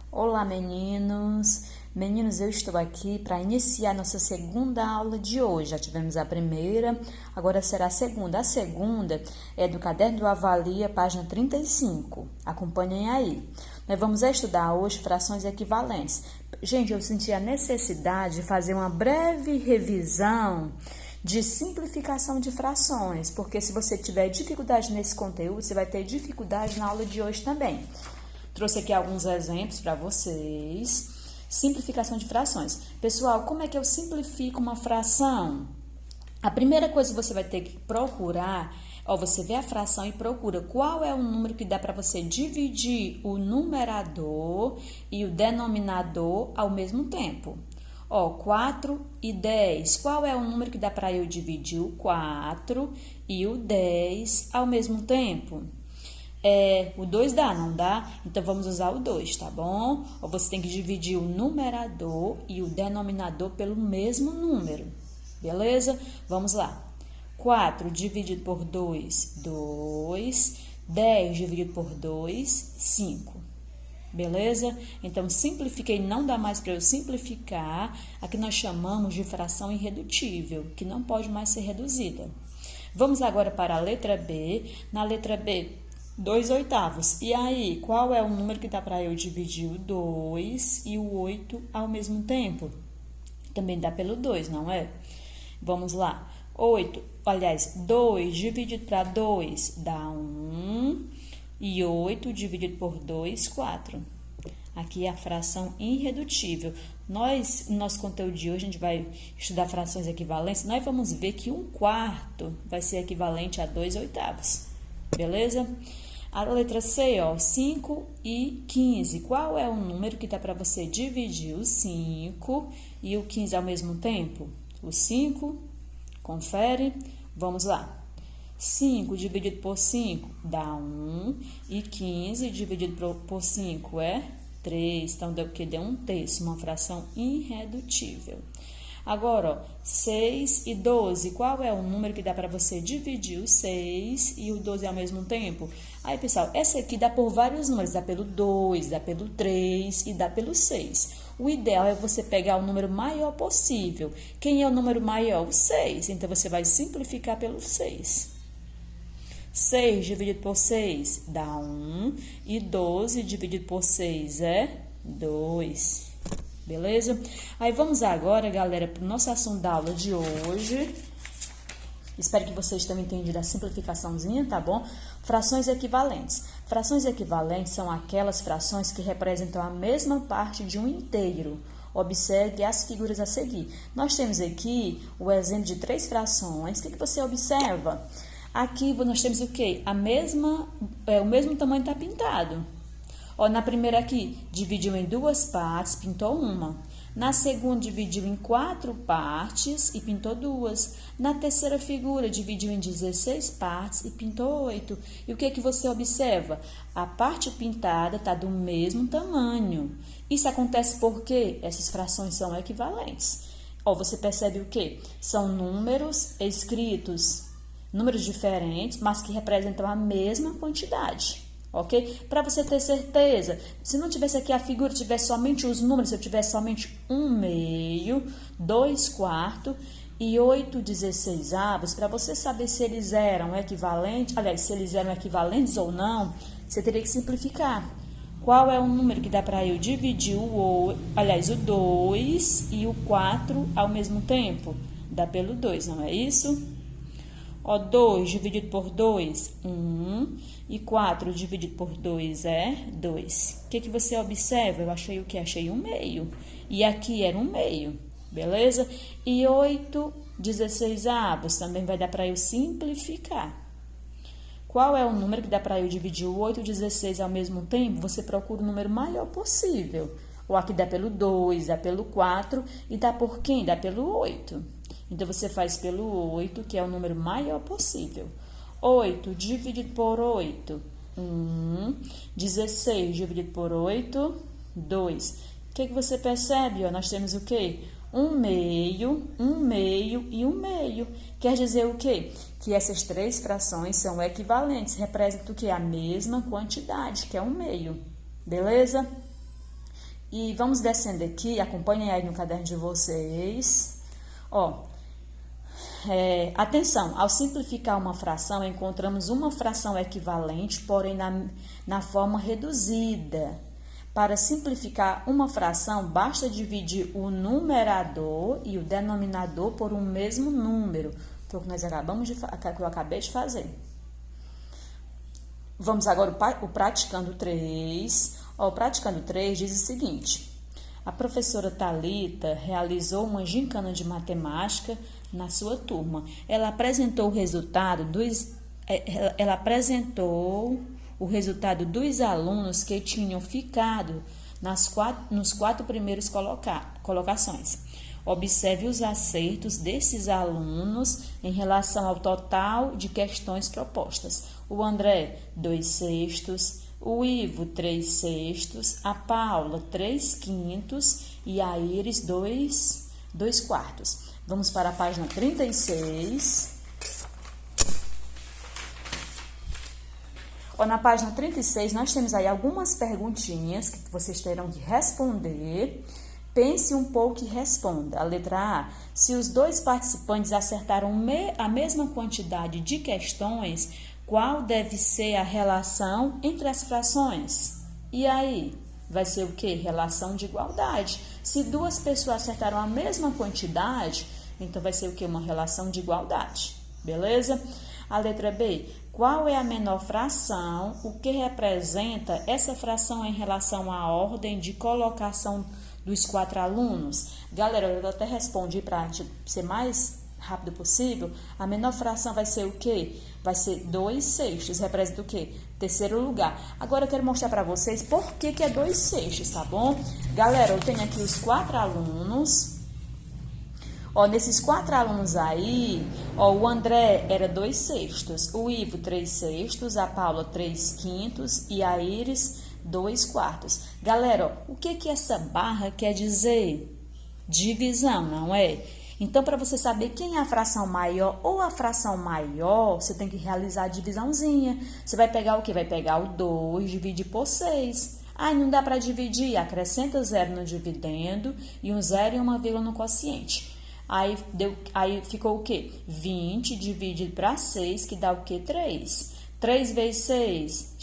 Olá, meninos! Meninos, eu estou aqui para iniciar nossa segunda aula de hoje. Já tivemos a primeira, agora será a segunda. A segunda é do Caderno do Avalia, página 35. Acompanhem aí. Nós vamos estudar hoje frações equivalentes. Gente, eu senti a necessidade de fazer uma breve revisão de simplificação de frações, porque se você tiver dificuldade nesse conteúdo, você vai ter dificuldade na aula de hoje também. Trouxe aqui alguns exemplos para vocês. Simplificação de frações. Pessoal, como é que eu simplifico uma fração? A primeira coisa que você vai ter que procurar, você vê a fração e procura qual é o número que dá para você dividir o numerador e o denominador ao mesmo tempo. 4 e 10. Qual é o número que dá para eu dividir o 4 e o 10 ao mesmo tempo? O 2 dá, não dá? Então, vamos usar o 2, tá bom? Você tem que dividir o numerador e o denominador pelo mesmo número, beleza? Vamos lá. 4 dividido por 2, 2. 10 dividido por 2, 5. Beleza? Então, simplifiquei, não dá mais para eu simplificar. Aqui nós chamamos de fração irredutível, que não pode mais ser reduzida. Vamos agora para a letra B. Na letra B, 2/8. E aí, qual é o número que dá para eu dividir o 2 e o 8 ao mesmo tempo? Também dá pelo 2, não é? Vamos lá. 2 dividido para 2 dá 1. E 8 dividido por 2, 4. Aqui é a fração irredutível. No nosso conteúdo de hoje, a gente vai estudar frações equivalentes. Nós vamos ver que 1/4 vai ser equivalente a 2/8. Beleza? A letra C, 5 e 15. Qual é o número que dá para você dividir o 5 e o 15 ao mesmo tempo? O 5, confere, vamos lá. 5 dividido por 5 dá 1 e 15 dividido por 5 é 3. Então, deu o que? Deu 1/3, uma fração irredutível. Agora, 6 e 12, qual é o número que dá para você dividir o 6 e o 12 ao mesmo tempo? Aí, pessoal, essa aqui dá por vários números, dá pelo 2, dá pelo 3 e dá pelo 6. O ideal é você pegar o número maior possível. Quem é o número maior? O 6. Então, você vai simplificar pelo 6. 6 dividido por 6 dá 1 e 12 dividido por 6 é 2. Beleza? Aí vamos agora, galera, para o nosso assunto da aula de hoje. Espero que vocês tenham entendido a simplificaçãozinha, tá bom? Frações equivalentes. Frações equivalentes são aquelas frações que representam a mesma parte de um inteiro. Observe as figuras a seguir. Nós temos aqui o exemplo de 3 frações. O que você observa? Aqui nós temos o quê? O mesmo tamanho está pintado. Na primeira aqui, dividiu em 2 partes, pintou uma. Na segunda, dividiu em 4 partes e pintou 2. Na terceira figura, dividiu em 16 partes e pintou 8. E o que você observa? A parte pintada está do mesmo tamanho. Isso acontece porque essas frações são equivalentes. Você percebe o quê? São números escritos, números diferentes, mas que representam a mesma quantidade. Ok? Para você ter certeza, se não tivesse aqui a figura, tivesse somente os números, se eu tivesse somente 1/2, 2/4 e 8/16, para você saber se eles eram equivalentes, se eles eram equivalentes ou não, você teria que simplificar. Qual é o número que dá para eu dividir o 2 e o 4 ao mesmo tempo? Dá pelo 2, não é isso? 2 dividido por 2, 1. E 4 dividido por 2 é 2. O que você observa? Eu achei o quê? Achei 1/2. E aqui era 1/2. Beleza? E 8/16 também vai dar para eu simplificar. Qual é o número que dá para eu dividir o 8/16 ao mesmo tempo? Você procura o número maior possível. Aqui dá pelo 2, dá pelo 4 e dá por quem? Dá pelo 8. Então, você faz pelo 8, que é o número maior possível. 8 dividido por 8, 1. 16 dividido por 8, 2. O que você percebe? Nós temos o quê? 1/2, 1/2 e 1/2. Quer dizer o quê? Que essas 3 frações são equivalentes, representam o quê? A mesma quantidade, que é 1/2. Beleza? E vamos descendo aqui, acompanhem aí no caderno de vocês. Ó, atenção, ao simplificar uma fração, encontramos uma fração equivalente, porém na forma reduzida. Para simplificar uma fração, basta dividir o numerador e o denominador por um mesmo número. Foi o que nós que eu acabei de fazer. Vamos agora o praticando 3. O praticando 3 diz o seguinte: a professora Thalita realizou uma gincana de matemática na sua turma. Ela apresentou o resultado dos alunos que tinham ficado nos 4 primeiros colocações. Observe os acertos desses alunos em relação ao total de questões propostas. O André, 2/6, o Ivo, 3/6, a Paula, 3/5 e a Iris, 2/4. Vamos para a página 36. Na página 36, nós temos aí algumas perguntinhas que vocês terão que responder. Pense um pouco e responda. A letra A: se os dois participantes acertaram a mesma quantidade de questões, qual deve ser a relação entre as frações? E aí? Vai ser o quê? Relação de igualdade. Se duas pessoas acertaram a mesma quantidade, então vai ser o quê? Uma relação de igualdade. Beleza? A letra B: qual é a menor fração? O que representa essa fração em relação à ordem de colocação dos 4 alunos? Galera, eu até respondi para ser mais rápido possível. A menor fração vai ser o quê? Vai ser 2/6. Representa o quê? Terceiro lugar. Agora eu quero mostrar para vocês por que é 2/6, tá bom? Galera, eu tenho aqui os 4 alunos. Nesses 4 alunos aí, o André era 2/6, o Ivo 3/6, a Paula 3/5 e a Iris 2/4. Galera, o que essa barra quer dizer? Divisão, não é? Então, para você saber quem é a fração maior ou a fração maior, você tem que realizar a divisãozinha. Você vai pegar o quê? Vai pegar o 2, dividir por 6. Não dá para dividir, acrescenta 0 no dividendo e um 0 e uma vírgula no quociente. Aí ficou o quê? 20 dividido para 6, que dá o quê? 3. 3 vezes 6,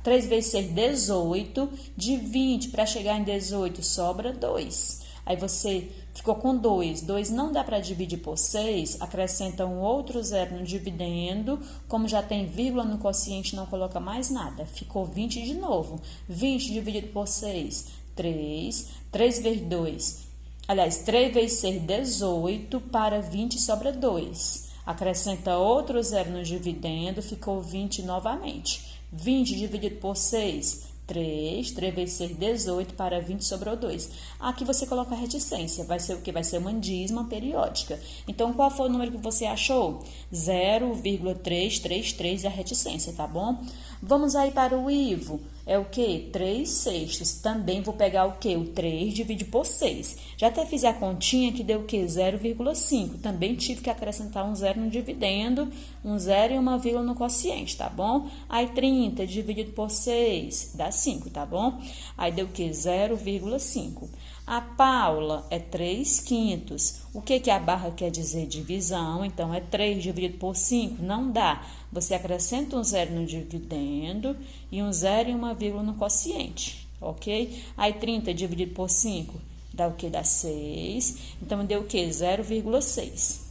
3 vezes 6, 18. De 20 para chegar em 18 sobra 2. Aí você ficou com 2. 2 não dá para dividir por 6, acrescenta um outro 0 no dividendo. Como já tem vírgula no quociente, não coloca mais nada. Ficou 20 de novo. 20 dividido por 6, 3. 3 vezes 2. Aliás, 3 vezes 6, 18, para 20 sobra 2. Acrescenta outro 0 no dividendo, ficou 20 novamente. 20 dividido por 6, 3. 3 vezes 6, 18, para 20 sobrou 2. Aqui você coloca a reticência, vai ser o que? Vai ser uma dízima periódica. Então, qual foi o número que você achou? 0,333 é a reticência, tá bom? Vamos aí para o Ivo. É o quê? 3/6. Também vou pegar o quê? O 3 dividir por 6. Já até fiz a continha que deu o quê? 0,5. Também tive que acrescentar um 0 no dividendo, um 0 e uma vírgula no quociente, tá bom? Aí 30 dividido por 6 dá 5, tá bom? Aí deu o quê? 0,5. A Paula é 3/5. O que a barra quer dizer? Divisão. Então, é 3 dividido por 5? Não dá. Você acrescenta um 0 no dividendo e um 0 e uma vírgula no quociente, ok? Aí, 30 dividido por 5 dá o que? Dá 6. Então, deu o que? 0,6.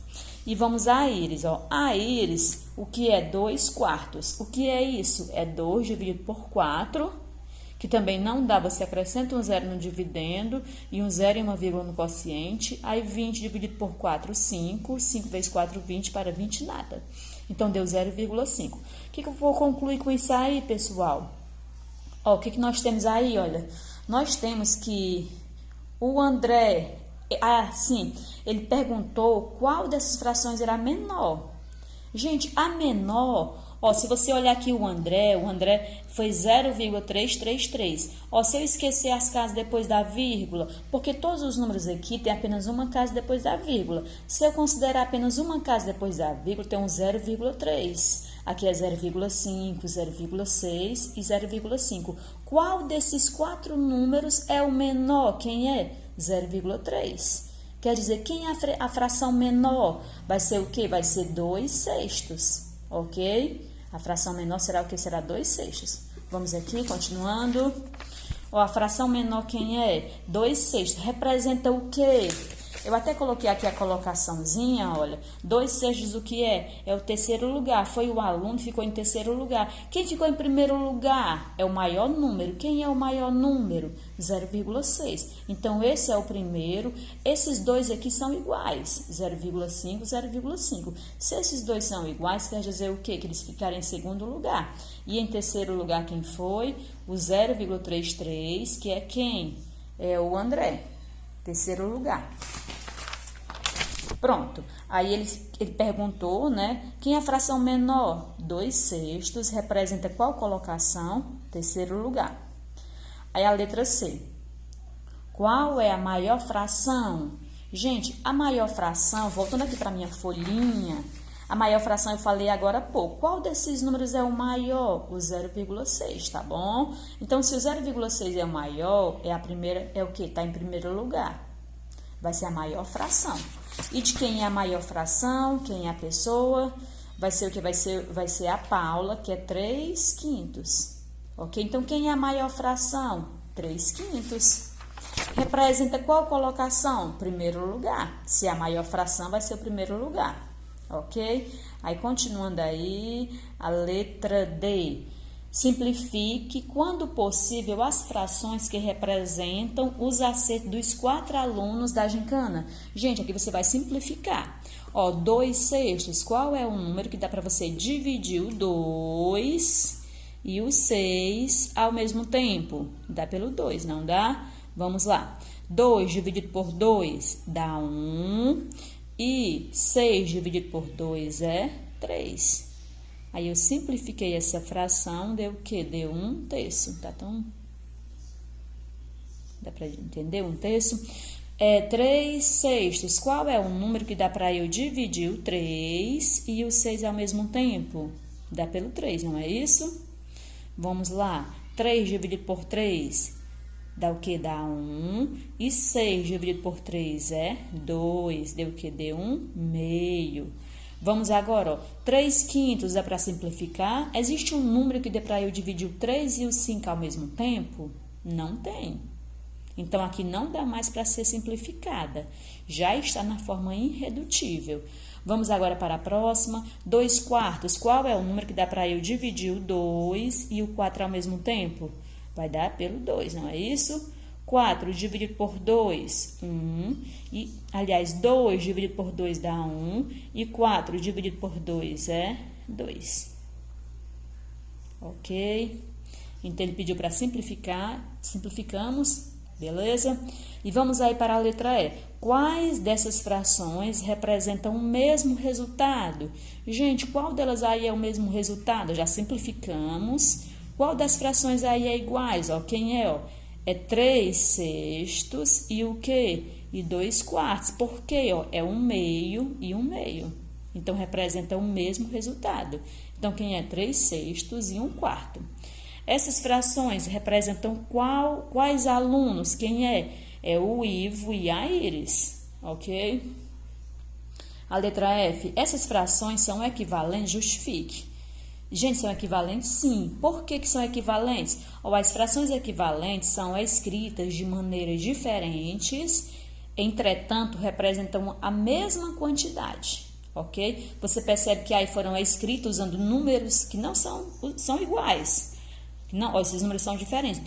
E vamos à Iris, A Iris, o que é 2/4? O que é isso? É 2 dividido por 4, que também não dá, você acrescenta um 0 no dividendo e um 0 e uma vírgula no quociente. Aí 20 dividido por 4, 5. 5 vezes 4, 20, para 20 nada. Então, deu 0,5. O que eu vou concluir com isso aí, pessoal? O que nós temos aí, olha? Nós temos que o André, ele perguntou qual dessas frações era a menor. Gente, a menor... se você olhar aqui o André foi 0,333. Se eu esquecer as casas depois da vírgula, porque todos os números aqui tem apenas uma casa depois da vírgula. Se eu considerar apenas uma casa depois da vírgula, tem um 0,3. Aqui é 0,5, 0,6 e 0,5. Qual desses 4 números é o menor? Quem é? 0,3. Quer dizer, quem é a fração menor? Vai ser o quê? Vai ser 2/6, ok? A fração menor será o quê? Será 2/6. Vamos aqui, continuando. Ó, a fração menor quem é? 2/6. Representa o quê? Eu até coloquei aqui a colocaçãozinha, olha. 2/6 o que é? É o terceiro lugar. Foi o aluno que ficou em terceiro lugar. Quem ficou em primeiro lugar? É o maior número. Quem é o maior número? 0,6. Então, esse é o primeiro. Esses dois aqui são iguais. 0,5, 0,5. Se esses dois são iguais, quer dizer o quê? Que eles ficaram em segundo lugar. E em terceiro lugar, quem foi? O 0,33, que é quem? É o André. Terceiro lugar. Pronto. Aí ele perguntou, né? Quem é a fração menor? 2/6 representa qual colocação? Terceiro lugar. Aí a letra C. Qual é a maior fração? Gente, a maior fração, voltando aqui para minha folhinha, a maior fração eu falei agora há pouco. Qual desses números é o maior? O 0,6, tá bom? Então, se o 0,6 é o maior, é a primeira, é o quê? Tá em primeiro lugar. Vai ser a maior fração. E de quem é a maior fração? Quem é a pessoa? Vai ser o que? Vai ser a Paula, que é 3/5. Ok? Então, quem é a maior fração? 3/5. Representa qual colocação? Primeiro lugar. Se é a maior fração, vai ser o primeiro lugar. Ok? Aí, continuando aí, a letra D. Simplifique, quando possível, as frações que representam os acertos dos 4 alunos da gincana. Gente, aqui você vai simplificar. Ó, 2/6, qual é o número que dá para você dividir o 2 e o 6 ao mesmo tempo? Dá pelo 2, não dá? Vamos lá. 2 dividido por 2 dá 1. E 6 dividido por 2 é 3. Aí, eu simplifiquei essa fração, deu o quê? Deu 1/3. Tá tão... Dá pra entender? 1/3. 3/6. Qual é o número que dá pra eu dividir o 3 e o 6 ao mesmo tempo? Dá pelo 3, não é isso? Vamos lá. 3 dividido por 3 dá o que? Dá 1. E 6 dividido por 3 é 2. Deu o que? Deu 1/2. Vamos agora, ó. 3/5 dá para simplificar? Existe um número que dê para eu dividir o 3 e o 5 ao mesmo tempo? Não tem. Então, aqui não dá mais para ser simplificada. Já está na forma irredutível. Vamos agora para a próxima. 2/4. Qual é o número que dá para eu dividir o 2 e o 4 ao mesmo tempo? Vai dar pelo 2, não é isso? 4 dividido por 2, 1. E, aliás, 2 dividido por 2 dá 1. E 4 dividido por 2 é 2. Ok? Então, ele pediu para simplificar. Simplificamos. Beleza? E vamos aí para a letra E. Quais dessas frações representam o mesmo resultado? Gente, qual delas aí é o mesmo resultado? Já simplificamos. Qual das frações aí é iguais? Ó, quem é? Ó? É 3/6 e o quê? E 2/4. Por quê? Ó, é 1/2 e 1/2. Então, representa o mesmo resultado. Então, quem é 3/6 e 1/4? Essas frações representam quais alunos? Quem é? É o Ivo e a Iris, ok? A letra F. Essas frações são equivalentes? Justifique. Gente, são equivalentes? Sim. Por que são equivalentes? As frações equivalentes são escritas de maneiras diferentes, entretanto, representam a mesma quantidade, ok? Você percebe que aí foram escritos usando números que não são iguais. Não, esses números são diferentes.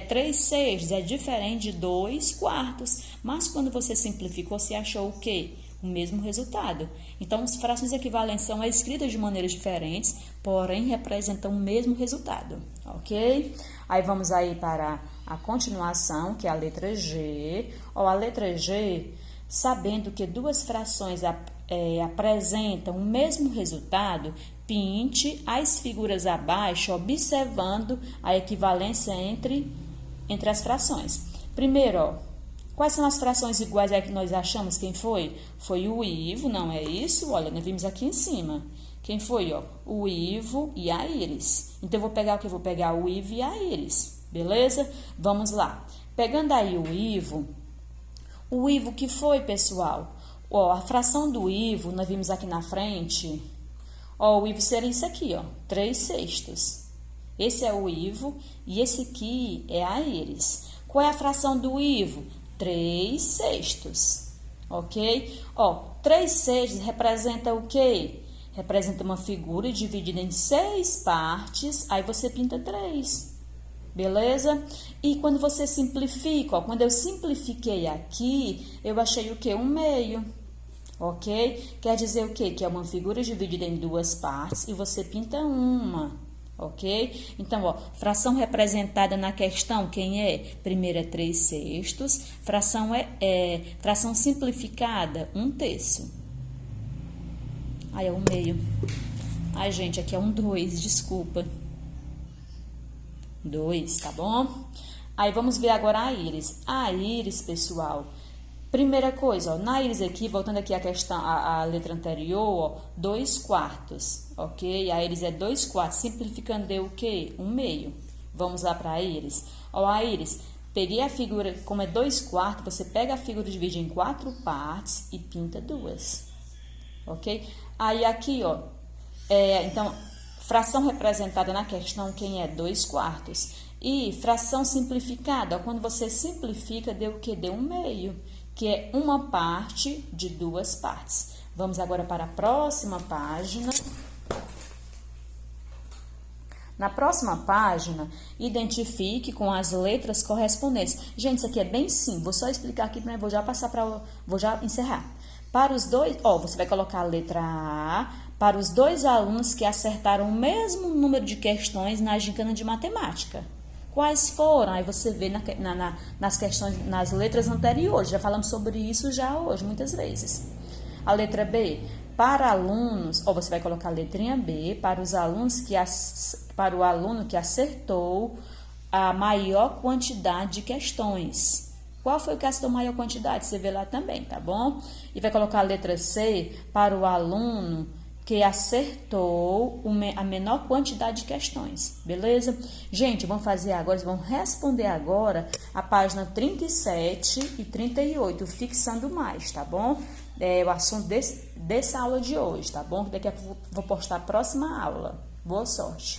3/6 é diferente de 2/4. Mas quando você simplificou, você achou o quê? O mesmo resultado. Então, as frações equivalentes são escritas de maneiras diferentes, porém representam o mesmo resultado, ok? Aí vamos aí para a continuação, que é a letra G. A letra G, sabendo que duas frações apresentam o mesmo resultado, pinte as figuras abaixo, observando a equivalência entre as frações. Primeiro, quais são as frações iguais aí que nós achamos? Quem foi? Foi o Ivo, não é isso? Olha, nós vimos aqui em cima. Quem foi, ó? O Ivo e a Iris. Então, eu vou pegar o que? Eu vou pegar o Ivo e a Iris, beleza? Vamos lá. Pegando aí o Ivo que foi, pessoal? Ó, a fração do Ivo, nós vimos aqui na frente, ó, o Ivo seria isso aqui, ó, 3/6. Esse é o Ivo e esse aqui é a Iris. Qual é a fração do Ivo? 3/6, ok? Ó, 3/6 representa o quê? Representa uma figura dividida em 6 partes, aí você pinta 3, beleza? E quando você simplifica, ó, quando eu simplifiquei aqui, eu achei o quê? 1/2, ok? Quer dizer o quê? Que é uma figura dividida em 2 partes e você pinta uma, ok? Então, ó, fração representada na questão, quem é? Primeiro é 3/6, fração simplificada, 1/3. Aí é 1/2. Ai, gente, aqui é 2, desculpa. 2, tá bom? Aí, vamos ver agora a Iris. A Iris, pessoal, primeira coisa, ó, na Iris aqui, voltando aqui à questão, a letra anterior, ó, 2/4, ok? A Iris é 2/4, simplificando deu o quê? 1/2. Vamos lá para a Iris. Ó, a Iris, peguei a figura, como é 2/4, você pega a figura e divide em 4 partes e pinta 2, ok? Aí aqui, ó, então, fração representada na questão, quem é? 2/4. E fração simplificada, ó, quando você simplifica, deu o quê? Deu 1/2, que é uma parte de 2 partes. Vamos agora para a próxima página. Na próxima página, identifique com as letras correspondentes. Gente, isso aqui é bem simples, vou só explicar aqui, mas vou já encerrar. Para os dois, ó, você vai colocar a letra A para os 2 alunos que acertaram o mesmo número de questões na gincana de matemática. Quais foram? Aí você vê nas questões, nas letras anteriores. Já falamos sobre isso já hoje, muitas vezes. A letra B, para alunos, ó, você vai colocar a letrinha B para os alunos para o aluno que acertou a maior quantidade de questões. Qual foi o que acertou a maior quantidade? Você vê lá também, tá bom? E vai colocar a letra C para o aluno que acertou a menor quantidade de questões, beleza? Gente, vamos fazer agora, vamos responder agora a página 37 e 38, fixando mais, tá bom? É o assunto dessa aula de hoje, tá bom? Daqui a pouco vou postar a próxima aula. Boa sorte!